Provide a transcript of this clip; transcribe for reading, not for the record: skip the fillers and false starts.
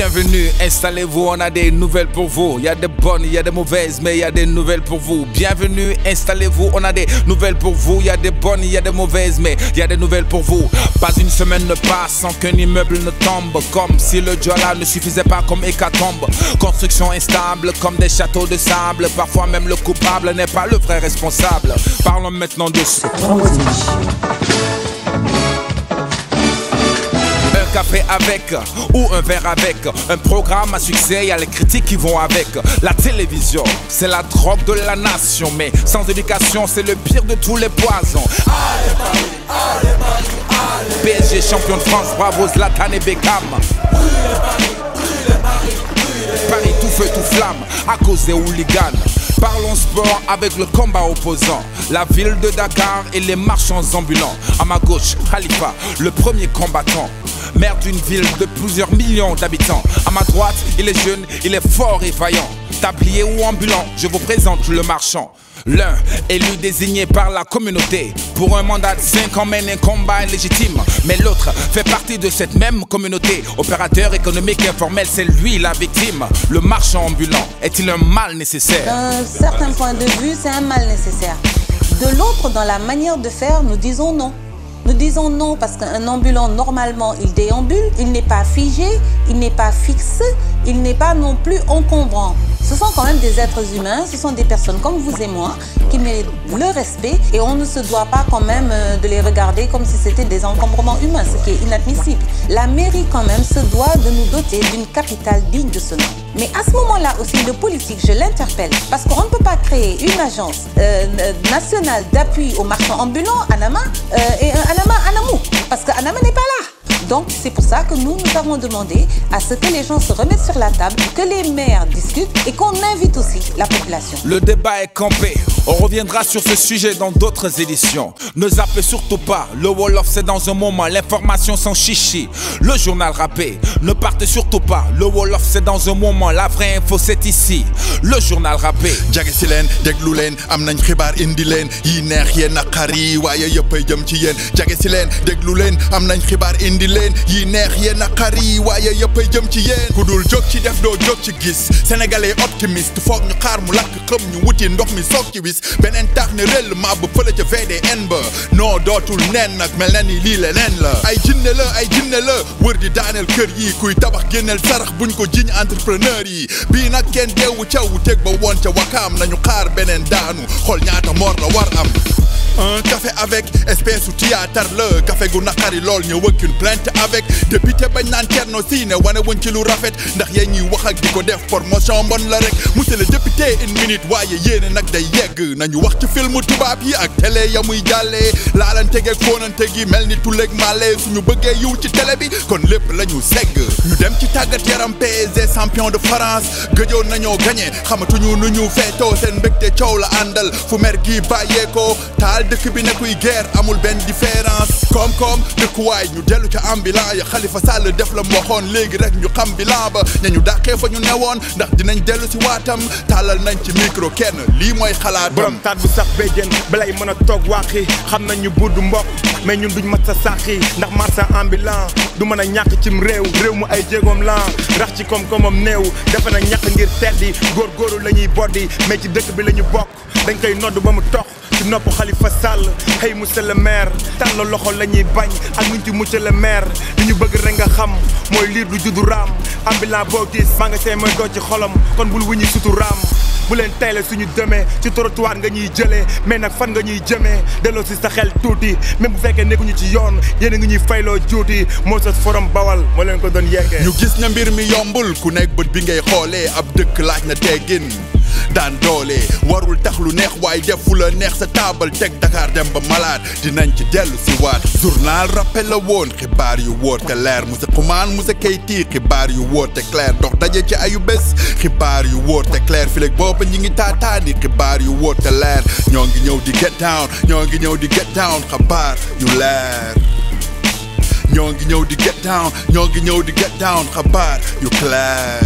Bienvenue, installez-vous, on a des nouvelles pour vous. Il y a des bonnes, il y a des mauvaises, mais il y a des nouvelles pour vous. Bienvenue, installez-vous, on a des nouvelles pour vous. Il y a des bonnes, il y a des mauvaises, mais il y a des nouvelles pour vous. Pas une semaine ne passe sans qu'un immeuble ne tombe, comme si le Diola ne suffisait pas comme hécatombe. Construction instable comme des châteaux de sable. Parfois même le coupable n'est pas le vrai responsable. Parlons maintenant de ce café avec ou un verre avec un programme à succès, il y a les critiques qui vont avec. La télévision, c'est la drogue de la nation, mais sans éducation, c'est le pire de tous les poisons. Allez Paris, allez Paris, allez. PSG champion de France, bravo Zlatan et Beckham. Paris tout feu tout flamme à cause des hooligans. Parlons sport avec le combat opposant. La ville de Dakar et les marchands ambulants. À ma gauche, Khalifa, le premier combattant. Maire d'une ville de plusieurs millions d'habitants. À ma droite, il est jeune, il est fort et vaillant. Tablier ou ambulant, je vous présente le marchand. L'un, élu désigné par la communauté. Pour un mandat de 5 ans, mène un combat légitime. Mais l'autre fait partie de cette même communauté. Opérateur économique informel, c'est lui la victime. Le marchand ambulant, est-il un mal nécessaire? D'un certain point de vue, c'est un mal nécessaire. De l'autre, dans la manière de faire, nous disons non. Nous disons non parce qu'un ambulant, normalement, il déambule, il n'est pas figé, il n'est pas fixe, il n'est pas non plus encombrant. Ce sont quand même des êtres humains, ce sont des personnes comme vous et moi qui méritent le respect et on ne se doit pas quand même de les regarder comme si c'était des encombrements humains, ce qui est inadmissible. La mairie quand même se doit de nous doter d'une capitale digne de ce nom. Mais à ce moment-là aussi, le politique, je l'interpelle parce qu'on ne peut pas créer une agence nationale d'appui aux marchands ambulants, Anama, et un Anama Anamou, parce que Anama n'est pas là. Donc c'est pour ça que nous avons demandé à ce que les gens se remettent sur la table, que les maires discutent et qu'on invite aussi la population. Le débat est campé, on reviendra sur ce sujet dans d'autres éditions. Ne zappez surtout pas, le Wolof c'est dans un moment, l'information sans chichi. Le journal rappé, ne partez surtout pas, le Wolof c'est dans un moment, la vraie info c'est ici. Le journal rappé. jage si leen déglu leen am nañ xibaar indi leen yi neex yéen naqari waaye yëppay jëm ci yéen jage si leen déglu leen am nañ xibaar indi leen yi neex yéen naqari waaye yëppay jëm ci yéen ku dul jóg ci def doo jóg ci gis sénégalais optimiste foog ñu xaar mu lakk xëm ñu wuti ndox mi soog ci wis beneen tax ne réel ma ba fële ca VDN ba non dootul nen nag mel na ni lii leneen la ay jinne la wër di daaneel kër yi kuy tabax génneel sarax buñ ko jiñ entrepreneur yi bii nag kenn deewu caw teg ba woon ca wakaam nañu xaar beneen daanu xool ñaata mor la war am un café avec espèce ou théâtre le café gu naqari lool ñëw ak une plainte avec député bañ naan Thierno Sy ne wane wuñ ci lu rafet ndax yéen ñuy wax ak di ko def promotion bon la rek monsieur le député une minute waaye yéene nag day yegg nañu wax ci filmu tubaab yi ak télé ya muy jàllee laalante geeg foonante gi mel ni tuleeg male suñu bëggee yiw ci télé bi kon lépp la ñu segg ñu dem ci tàggat yaram PSG champion de France gëjoon nañoo gagné xamatuñu nu ñu feetoo seen mbégte coow la àndal fu mer gi bàyyeekoo taal dëkk bi nekkuy guerre amul benn différence koom-koom dëkkuwaay ñu dellu ca ambulant ya Khalifa Sall def la mu waxoon léegi rek ñu xam bilan ba ne ñu dàqee fa ñu newoon ndax dinañ dellu si waatam tàllal nañ ci micro kenn lii mooy xalaat borom taat bu sax béjjén balay mën a toog waxi xam nañ ñu buddu mbokk mais ñun duñ mat sa sàqi ndax marchand ambulant du mën a ñàkk cim réew mu ay jéegoom lan rax ci koom-koomam néew dafa na ñàkk ngir teddi góorgóorlu la ñuy boddi mais ci dëkk bi la ñu bokk dañ koy nodd ba mu tox ci nopp Khalifa Sall hey monsieur le maire tàll loxo la ñuy bañ ak nuñ ci monsieur le maire li ñu bëgg rek nga xam mooy liir du juddu raam ambulant boo gis maa nga see mooy doo ci xolam kon bul wuñu sutu raam bu leen tayle suñu demee ci trottoir nga ñuy jëlee mais nag fan nga ñuy jëmee delloo si sa xel tuuti même bu fekkee nekkuñu ci yoon yéen a ngi ñuy fayloo juuti moo sos forum bawal moo leen ko doon yeggee ñu gis na mbir mi yombul ku nekk bët bi ngay xoolee ab dëkk laaj na teggin daan doole warul tax lu neex waaye def fu la neex sa taabal teg Dakar dem ba malade dinañ ci dellu si waat journal rappel la woon xibaar yu wóor te leer Moussa Xuman Moussa Keyti xibaar yu wóor te clair dox daje ci ayu bés xibaar yu wóor te clair fileeg booba ñi ngi taataani xibaar yu wóor te leer ñoo ngi ñëw di get down ñoo ngi ñëw di get down xibaar yu leer ñoo ngi ñëw di get down ñoo ngi ñëw di get down xibaar yu clair